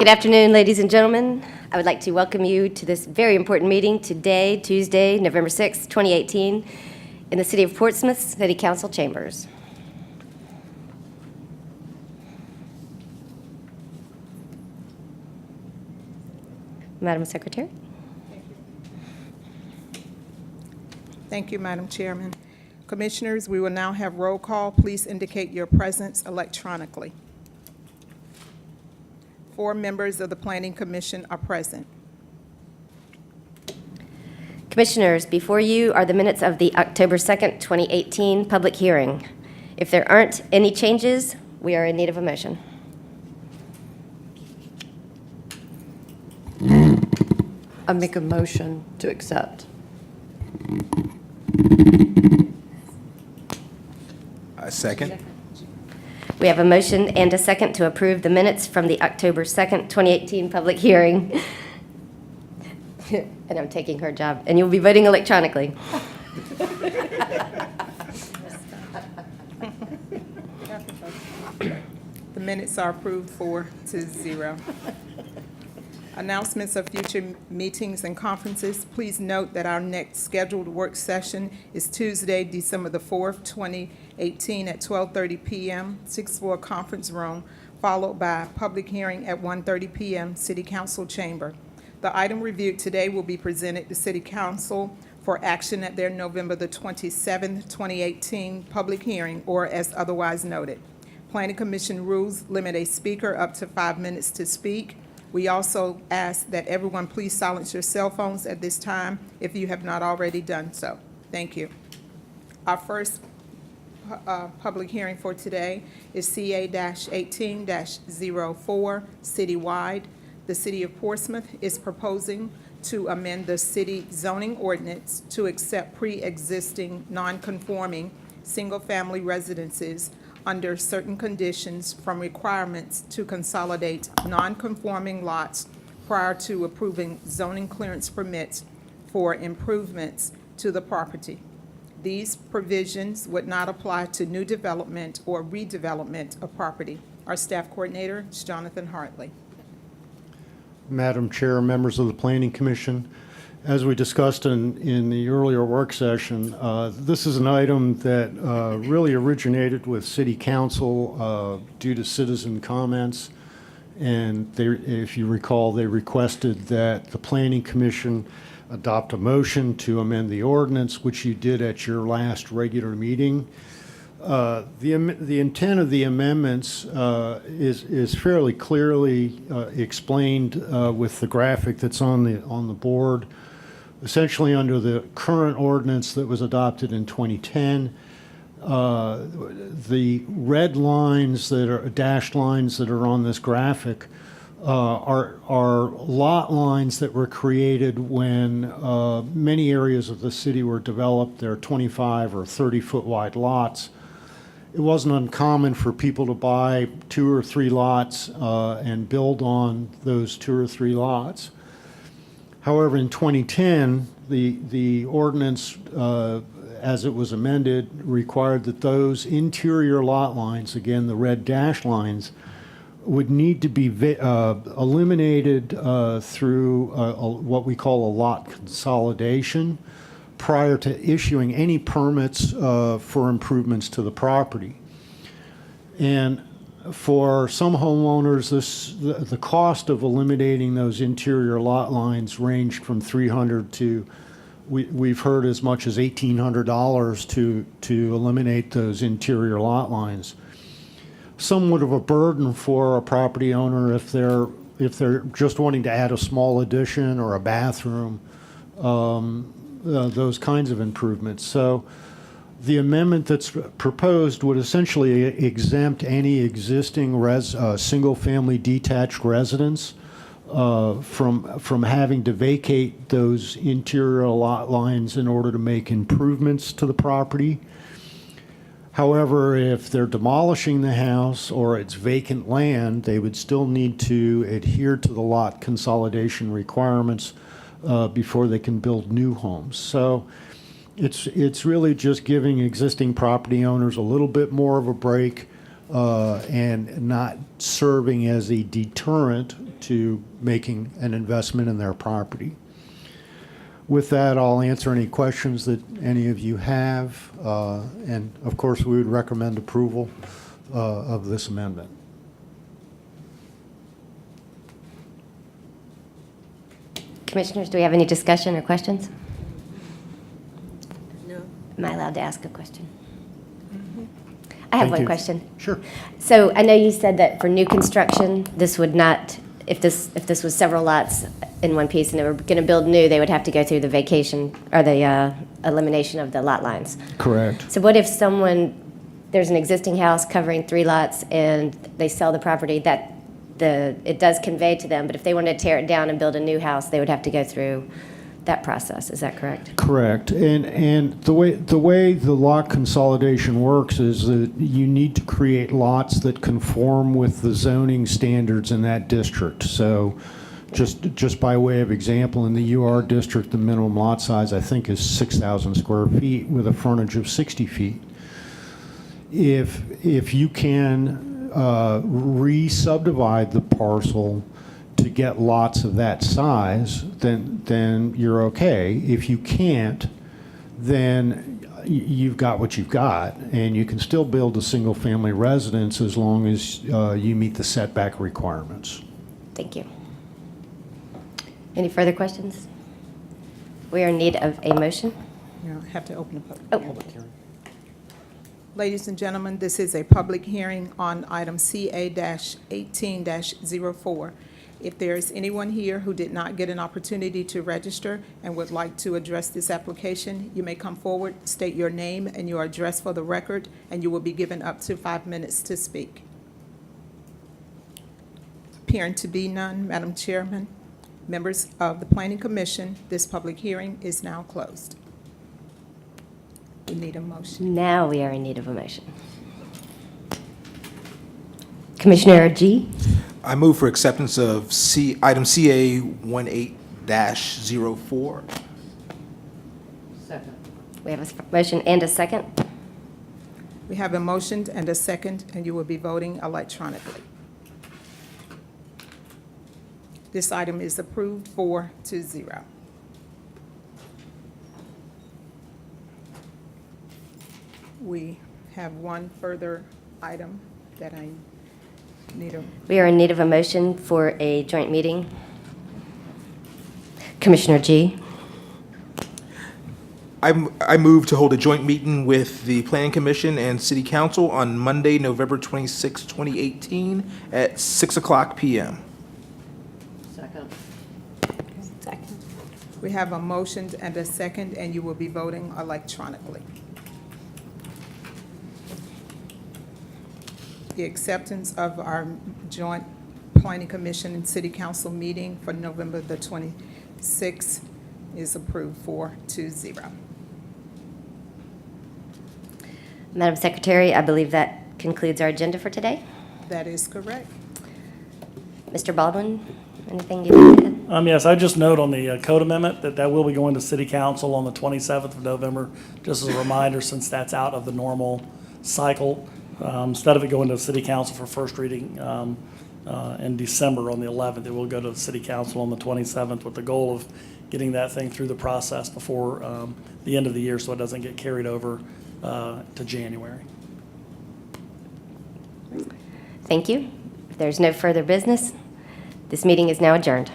Good afternoon, ladies and gentlemen. I would like to welcome you to this very important meeting today, Tuesday, November 6, 2018, in the City of Portsmouth City Council chambers. Madam Secretary. Thank you, Madam Chairman. Commissioners, we will now have roll call. Please indicate your presence electronically. 4 members of the Planning Commission are present. Commissioners, before you are the minutes of the October 2nd, 2018 public hearing. If there aren't any changes, we are in need of a motion. I make a motion to accept. A second. We have a motion and a second to approve the minutes from the October 2nd, 2018 public hearing. And I'm taking her job, and you'll be voting electronically. The minutes are approved 4-0. Announcements of future meetings and conferences. Please note that our next scheduled work session is Tuesday, December the 4th, 2018 at 12:30 p.m., 6th floor conference room, followed by a public hearing at 1:30 p.m., City Council chamber. The item reviewed today will be presented to City Council for action at their November the 27th, 2018 public hearing, or as otherwise noted. Planning Commission rules limit a speaker up to 5 minutes to speak. We also ask that everyone please silence your cell phones at this time if you have not already done so. Thank you. Our first public hearing for today is CA-18-04 citywide. The City of Portsmouth is proposing to amend the city zoning ordinance to accept pre-existing non-conforming single-family residences under certain conditions from requirements to consolidate non-conforming lots prior to approving zoning clearance permits for improvements to the property. These provisions would not apply to new development or redevelopment of property. Our staff coordinator is Jonathan Hartley. Madam Chair, members of the Planning Commission, as we discussed in the earlier work session, this is an item that really originated with City Council due to citizen comments. And if you recall, they requested that the Planning Commission adopt a motion to amend the ordinance, which you did at your last regular meeting. The intent of the amendments is fairly clearly explained with the graphic that's on the board. Essentially, under the current ordinance that was adopted in 2010, the red lines that are dashed lines that are on this graphic are lot lines that were created when many areas of the city were developed. They're 25 or 30 foot wide lots. It wasn't uncommon for people to buy 2 or 3 lots and build on those 2 or 3 lots. However, in 2010, the ordinance, as it was amended, required that those interior lot lines, again, the red dash lines, would need to be eliminated through what we call a lot consolidation prior to issuing any permits for improvements to the property. And for some homeowners, the cost of eliminating those interior lot lines ranged from $300 to we've heard as much as $1,800 to eliminate those interior lot lines. Somewhat of a burden for a property owner if they're just wanting to add a small addition or a bathroom, those kinds of improvements. So the amendment that's proposed would essentially exempt any existing single-family detached residence from having to vacate those interior lot lines in order to make improvements to the property. However, if they're demolishing the house or it's vacant land, they would still need to adhere to the lot consolidation requirements before they can build new homes. So it's really just giving existing property owners a little bit more of a break and not serving as a deterrent to making an investment in their property. With that, I'll answer any questions that any of you have, and of course, we would recommend approval of this amendment. Commissioners, do we have any discussion or questions? No. Am I allowed to ask a question? I have Thank one you. question. Sure. So I know you said that for new construction, this would not, if this was several lots in one piece and they were going to build new, they would have to go through the vacation or the elimination of the lot lines. Correct. So what if there's an existing house covering 3 lots and they sell the property, it does convey to them, but if they wanted to tear it down and build a new house, they would have to go through that process. Is that correct? Correct. And the way the lot consolidation works is that you need to create lots that conform with the zoning standards in that district. So just by way of example, in the UR district, the minimum lot size, I think, is 6,000 square feet with a frontage of 60 feet. If you can re-subdivide the parcel to get lots of that size, then you're okay. If you can't, then you've got what you've got, and you can still build a single-family residence as long as you meet the setback requirements. Thank you. Any further questions? We are in need of a motion. You have to open the Oh. public hearing. Ladies and gentlemen, this is a public hearing on item CA-18-04. If there is anyone here who did not get an opportunity to register and would like to address this application, you may come forward, state your name and your address for the record, and you will be given up to 5 minutes to speak. Appearing to be none, Madam Chairman, members of the Planning Commission, this public hearing is now closed. We need a motion. Now we are in need of a motion. Commissioner G. I move for acceptance of item CA 18-04. Second. We have a motion and a second. We have a motion and a second, and you will be voting electronically. This item is approved 4-0. We have one further item that I need a, We are in need of a motion for a joint meeting. Commissioner G. I move to hold a joint meeting with the Planning Commission and City Council on Monday, November 26, 2018, at 6 o'clock p.m. Second. we have a motion and a second, and you will be voting electronically. The acceptance of our joint Planning Commission and City Council meeting for November the 26th is approved 4-0. Madam Secretary, I believe that concludes our agenda for today. That is correct. Mr. Baldwin, anything you'd like to add? Yes, I just note on the code amendment that will be going to City Council on the 27th of November, just as a reminder, since that's out of the normal cycle. Instead of it going to City Council for first reading in December on the 11th, it will go to the City Council on the 27th with the goal of getting that thing through the process before the end of the year so it doesn't get carried over to January. Thank you. If there's no further business, this meeting is now adjourned.